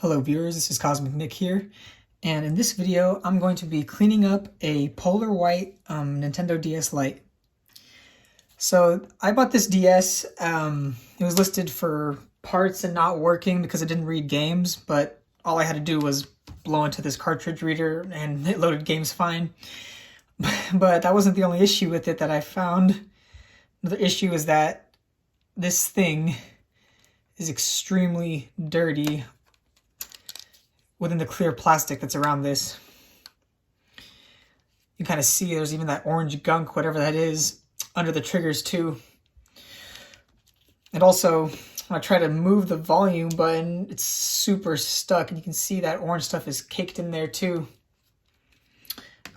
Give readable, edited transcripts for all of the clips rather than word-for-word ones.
Hello viewers, this is Cosmic Nick here, and in this video I'm going to be cleaning up a polar white Nintendo DS Lite. So I bought this DS, it was listed for parts and not working because it didn't read games, but all I had to do was blow into this cartridge reader and it loaded games fine. But that wasn't the only issue with it that I found. Another issue is that this thing is extremely dirty within the clear plastic that's around this. You can kind of see there's even that orange gunk, whatever that is, under the triggers too. And also, when I try to move the volume button, it's super stuck, and you can see that orange stuff is caked in there too.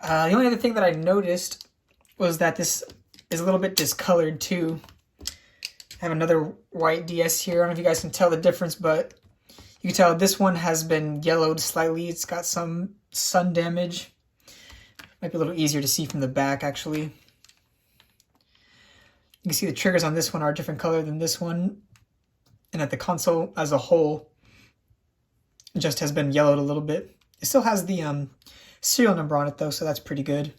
The only other thing that I noticed was that this is a little bit discolored too. I have another white DS here. I don't know if you guys can tell the difference, but you can tell this one has been yellowed slightly. It's got some sun damage. Might be a little easier to see from the back, actually. You can see the triggers on this one are a different color than this one. And that the console as a whole just has been yellowed a little bit. It still has the serial number on it though, so that's pretty good.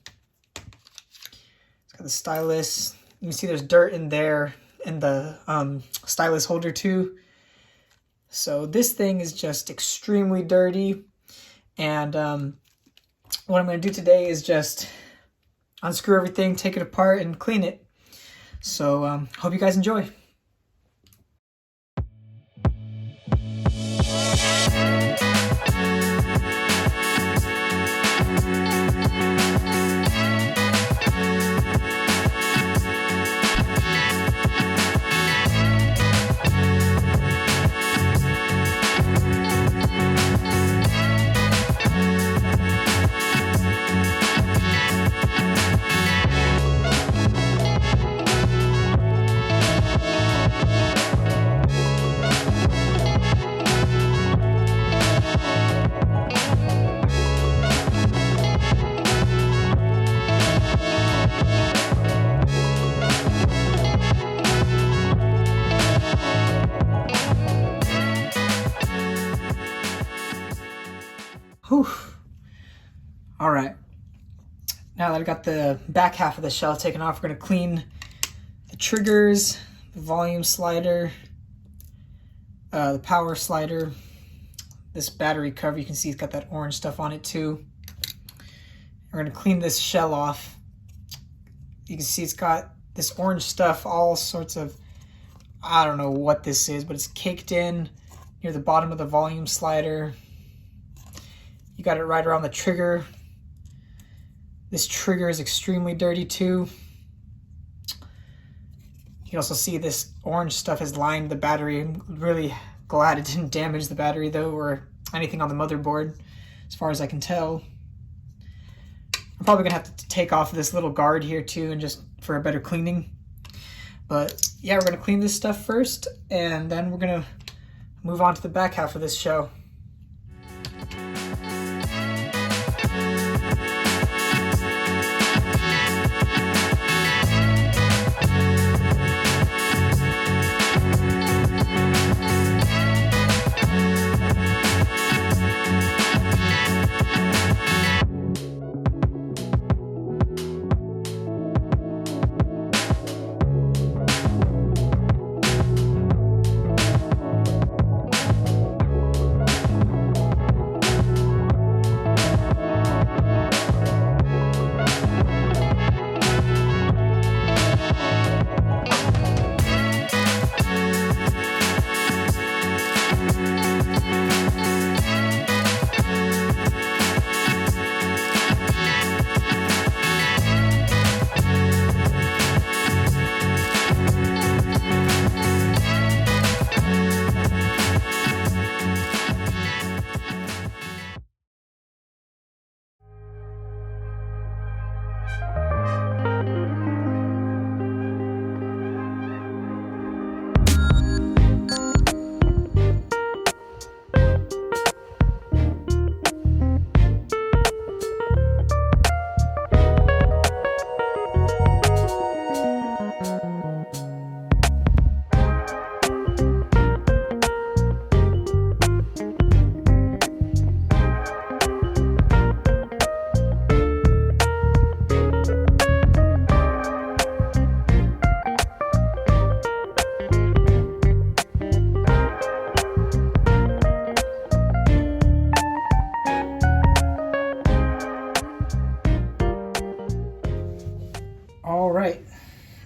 It's got the stylus. You can see there's dirt in there in the stylus holder too. So this thing is just extremely dirty, and what I'm going to do today is just unscrew everything, take it apart, and clean it. So hope you guys enjoy. Whew. All right. Now that I got the back half of the shell taken off, we're going to clean the triggers, the volume slider, the power slider, this battery cover. You can see it's got that orange stuff on it too. We're going to clean this shell off. You can see it's got this orange stuff, all sorts of, I don't know what this is, but it's caked in near the bottom of the volume slider. You got it right around the trigger. This trigger is extremely dirty too. You can also see this orange stuff has lined the battery. I'm really glad it didn't damage the battery though, or anything on the motherboard, as far as I can tell. I'm probably gonna have to take off this little guard here too, and just for a better cleaning. But yeah, we're gonna clean this stuff first, and then we're gonna move on to the back half of this show. All right,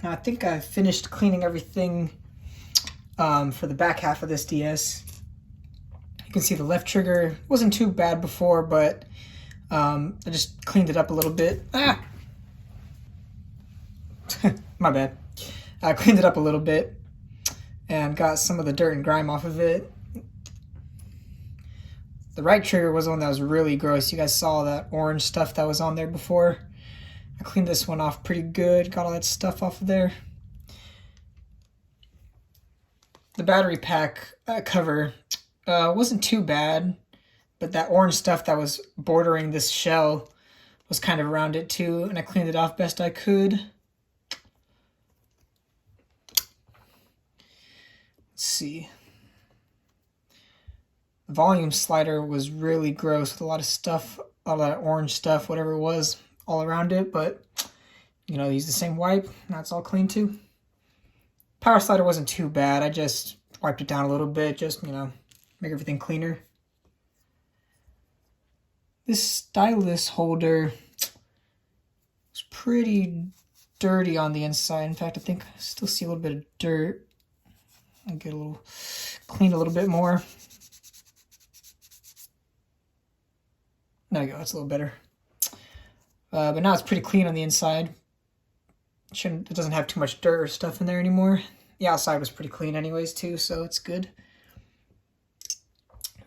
now I think I finished cleaning everything for the back half of this DS. You can see the left trigger wasn't too bad before, but I just cleaned it up a little bit. Ah! My bad. I cleaned it up a little bit and got some of the dirt and grime off of it. The right trigger was the one that was really gross. You guys saw that orange stuff that was on there before. I cleaned this one off pretty good, got all that stuff off of there. The battery pack cover wasn't too bad, but that orange stuff that was bordering this shell was kind of around it too, and I cleaned it off best I could. Let's see. The volume slider was really gross with a lot of stuff, all that orange stuff, whatever it was, all around it, but you know, use the same wipe, that's all clean too. Power slider wasn't too bad, I just wiped it down a little bit, just, you know, make everything cleaner. This stylus holder was pretty dirty on the inside. In fact, I think I still see a little bit of dirt. I'll get a little, clean a little bit more. There we go, that's a little better. But now it's pretty clean on the inside. It doesn't have too much dirt or stuff in there anymore. The outside was pretty clean anyways too, so it's good.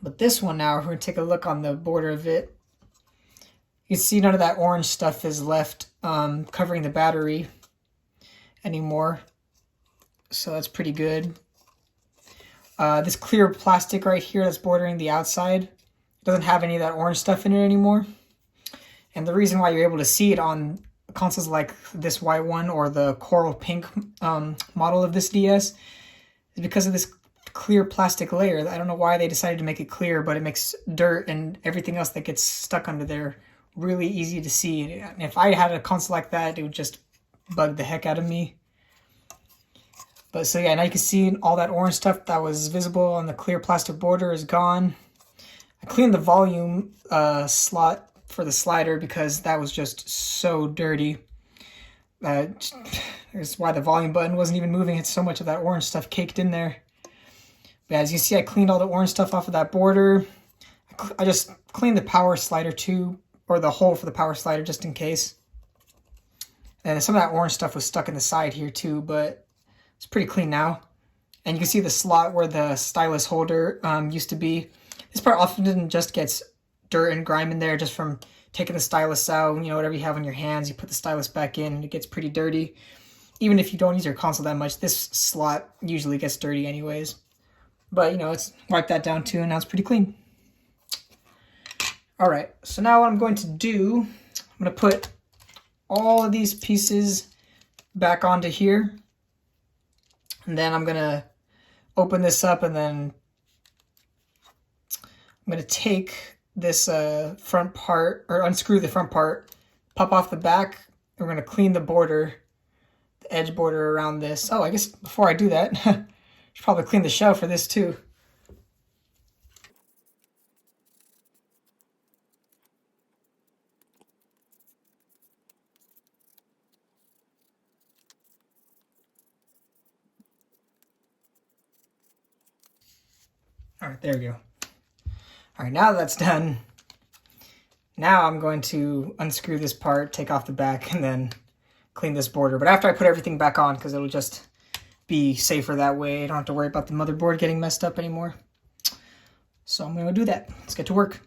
But this one now, we're going to take a look on the border of it. You can see none of that orange stuff is left covering the battery anymore. So that's pretty good. This clear plastic right here that's bordering the outside doesn't have any of that orange stuff in it anymore. And the reason why you're able to see it on consoles like this white one or the coral pink model of this DS is because of this clear plastic layer. I don't know why they decided to make it clear, but it makes dirt and everything else that gets stuck under there really easy to see. And if I had a console like that, it would just bug the heck out of me. But so yeah, now you can see all that orange stuff that was visible on the clear plastic border is gone. I cleaned the volume slot for the slider because that was just so dirty. That's why the volume button wasn't even moving. It's so much of that orange stuff caked in there. But as you see, I cleaned all the orange stuff off of that border. I just cleaned the power slider too, or the hole for the power slider just in case. And some of that orange stuff was stuck in the side here too, but it's pretty clean now. And you can see the slot where the stylus holder used to be. This part often just gets dirt and grime in there just from taking the stylus out. You know, whatever you have on your hands, you put the stylus back in and it gets pretty dirty. Even if you don't use your console that much, this slot usually gets dirty anyways. But, you know, it's wiped that down too, and now it's pretty clean. All right, so now what I'm going to do, I'm going to put all of these pieces back onto here. And then I'm going to open this up, and then I'm going to take this front part, or unscrew the front part, pop off the back. We're going to clean the border, the edge border around this. Oh, I guess before I do that, I should probably clean the shell for this too. All right, there we go. All right, now that's done, now I'm going to unscrew this part, take off the back, and then clean this border. But after I put everything back on, because it'll just be safer that way. I don't have to worry about the motherboard getting messed up anymore. So I'm going to do that. Let's get to work.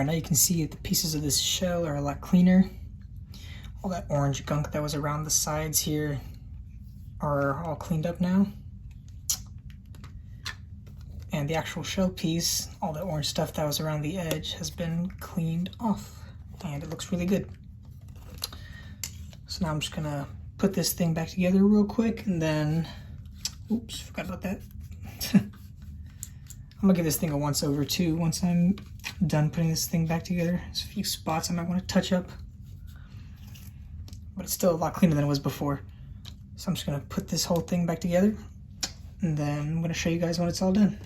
right, now you can see the pieces of this shell are a lot cleaner. All that orange gunk that was around the sides here are all cleaned up now. And the actual shell piece, all the orange stuff that was around the edge has been cleaned off. And it looks really good. So now I'm just gonna put this thing back together real quick and then, oops, forgot about that. I'm gonna give this thing a once over too once I'm done putting this thing back together. There's a few spots I might want to touch up, but it's still a lot cleaner than it was before. So I'm just gonna put this whole thing back together and then I'm gonna show you guys when it's all done.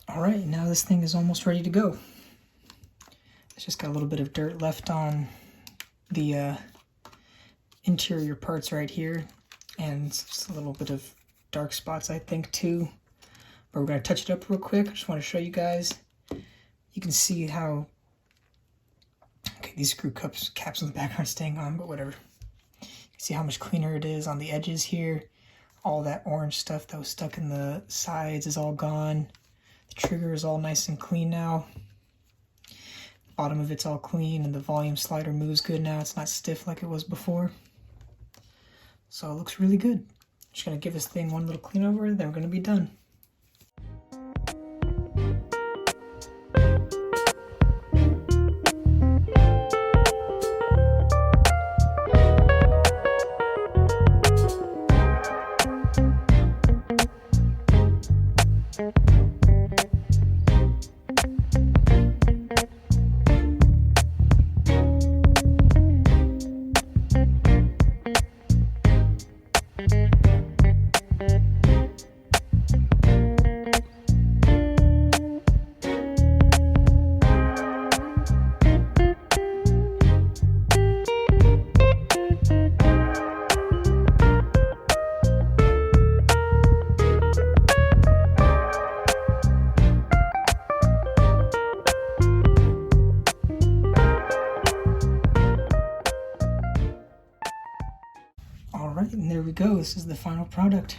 All right, now this thing is almost ready to go. It's just got a little bit of dirt left on the interior parts right here, and just a little bit of dark spots I think too. But we're gonna touch it up real quick. I just want to show you guys. You can see how, okay, these screw caps on the back aren't staying on, but whatever. You can see how much cleaner it is on the edges here. All that orange stuff that was stuck in the sides is all gone. The trigger is all nice and clean now. Bottom of it's all clean and the volume slider moves good now. It's not stiff like it was before. So it looks really good. Just gonna give this thing one little clean over, then we're gonna be done. Alright, and there we go. This is the final product.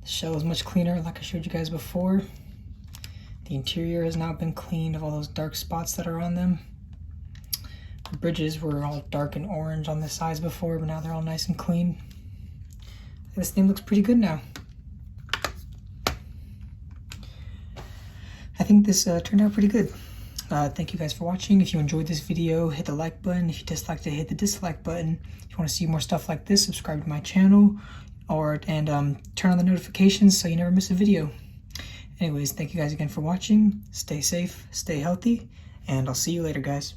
The shell is much cleaner like I showed you guys before. The interior has now been cleaned of all those dark spots that are on them. The bridges were all dark and orange on the sides before, but now they're all nice and clean. This thing looks pretty good now. I think this turned out pretty good. Thank you guys for watching. If you enjoyed this video, hit the like button. If you disliked it, hit the dislike button. If you want to see more stuff like this, subscribe to my channel and turn on the notifications so you never miss a video. Anyways, thank you guys again for watching. Stay safe, stay healthy, and I'll see you later, guys.